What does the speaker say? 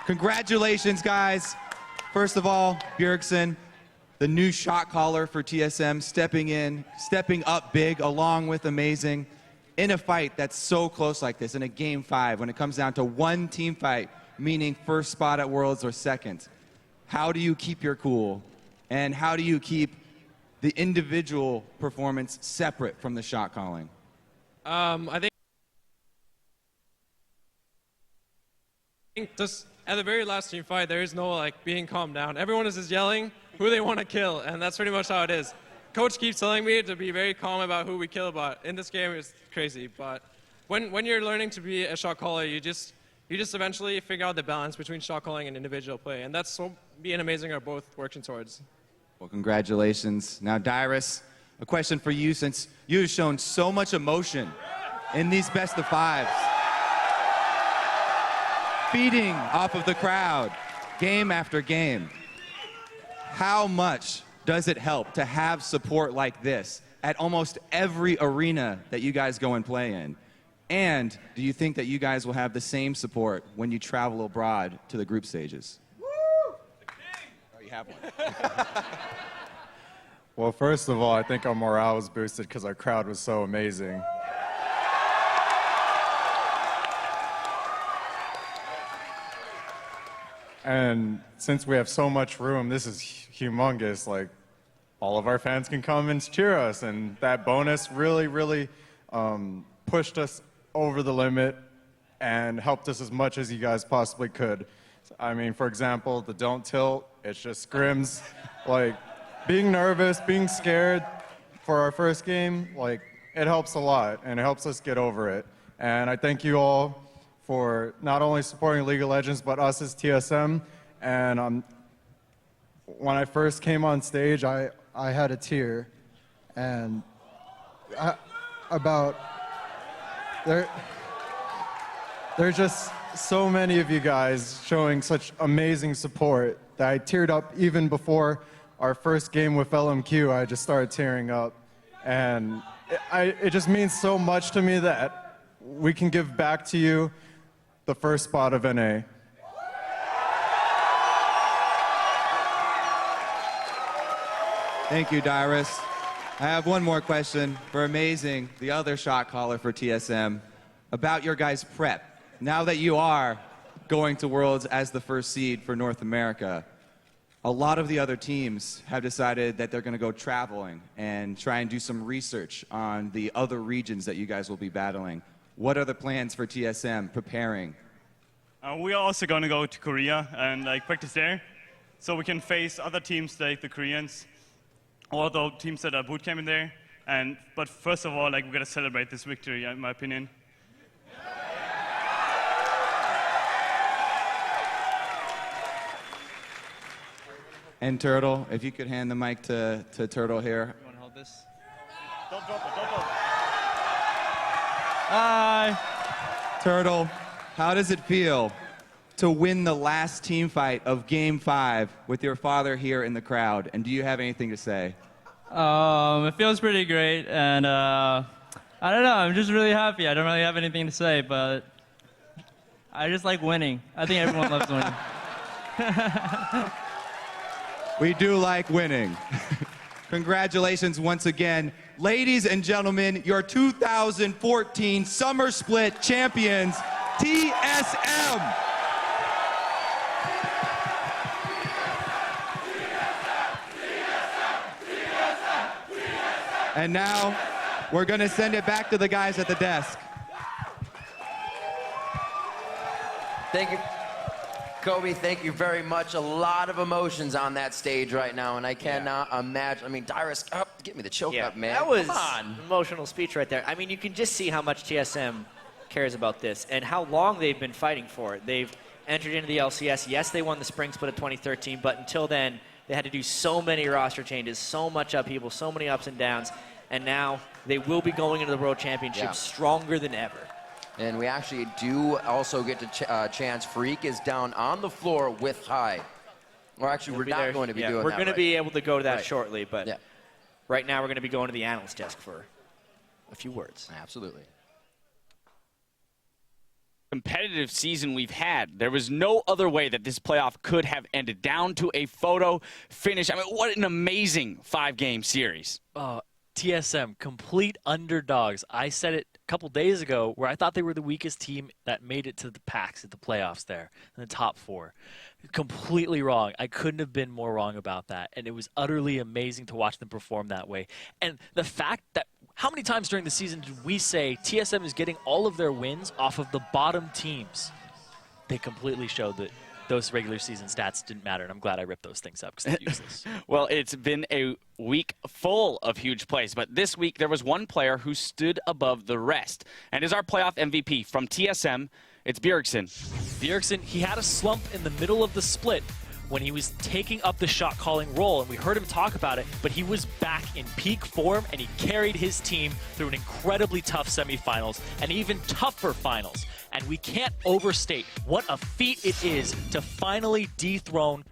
Congratulations, guys. First of all, Bjergsen, the new shot caller for TSM, stepping up big, along with Amazing, in a fight that's so close like this, in a Game 5, when it comes down to one team fight, meaning first spot at Worlds or second. How do you keep your cool? And how do you keep the individual performance separate from the shot calling? I think just at the very last team fight, there is no like being calmed down. Everyone is just yelling who they want to kill, and that's pretty much how it is. Coach keeps telling me to be very calm about who we kill, but in this game it's crazy. But when you're learning to be a shot caller, you just eventually figure out the balance between shot calling and individual play, and that's what me and Amazing are both working towards. Well, congratulations. Now, Dyrus, a question for you, since you have shown so much emotion in these best of fives, feeding off of the crowd, game after game. How much does it help to have support like this at almost every arena that you guys go and play in? And do you think that you guys will have the same support when you travel abroad to the group stages? Woo! Oh, you have one. Well, first of all, I think our morale was boosted because our crowd was so amazing. And since we have so much room, this is humongous. Like, all of our fans can come and cheer us, and that bonus really pushed us over the limit and helped us as much as you guys possibly could. I mean, for example, the don't tilt, it's just scrims. Like, being nervous, being scared for our first game, like, it helps a lot, and it helps us get over it. And I thank you all for not only supporting League of Legends, but us as TSM. And when I first came on stage, I had a tear. And there's just so many of you guys showing such amazing support that I teared up even before our first game with LMQ. I just started tearing up. And it just means so much to me that we can give back to you the first spot of NA. Thank you, Dyrus. I have one more question for Amazing, the other shot caller for TSM, about your guys' prep. Now that you are going to Worlds as the first seed for North America, a lot of the other teams have decided that they're going to go traveling and try and do some research on the other regions that you guys will be battling. What are the plans for TSM preparing? We are also going to go to Korea and practice there, so we can face other teams like the Koreans, or the teams that are bootcamping there. But first of all, we're going to celebrate this victory, in my opinion. And Turtle, if you could hand the mic to Turtle here. You want to hold this? Don't drop it, don't drop it. Hi. Turtle, how does it feel to win the last team fight of Game 5 with your father here in the crowd? And do you have anything to say? It feels pretty great, and I don't know, I'm just really happy. I don't really have anything to say, but I just like winning. I think everyone loves winning. We do like winning. Congratulations once again. Ladies and gentlemen, your 2014 Summer Split champions, TSM. And now, we're going to send it back to the guys at the desk. Thank you, Kobe. Thank you very much. A lot of emotions on that stage right now, and I cannot imagine. I mean, Dyrus, get me the choke up, man. That was Come on. an emotional speech right there. I mean, you can just see how much TSM cares about this and how long they've been fighting for it. They've entered into the LCS. Yes, they won the Spring Split of 2013, but until then, they had to do so many roster changes, so much upheaval, so many ups and downs, and now they will be going into the World Championship stronger than ever. And we actually do also get to chance Freak is down on the floor with High. Or actually, we're not going to be doing that. We're going to right? be able to go to that shortly, but Yeah. right now we're going to be going to the analyst desk for a few words. Absolutely. competitive season we've had. There was no other way that this playoff could have ended, down to a photo finish. I mean, what an amazing 5-game series. TSM, complete underdogs. I said it a couple days ago where I thought they were the weakest team that made it to the packs at the playoffs there, in the top 4. Completely wrong. I couldn't have been more wrong about that. And it was utterly amazing to watch them perform that way. And the fact that, how many times during the season did we say TSM is getting all of their wins off of the bottom teams? They completely showed that those regular season stats didn't matter, and I'm glad I ripped those things up because they're useless. Well, it's been a week full of huge plays, but this week there was one player who stood above the rest, and is our playoff MVP from TSM. It's Bjergsen. Bjergsen, he had a slump in the middle of the split when he was taking up the shot-calling role, and we heard him talk about it, but he was back in peak form, and he carried his team through an incredibly tough semifinals and even tougher finals. And we can't overstate what a feat it is to finally dethrone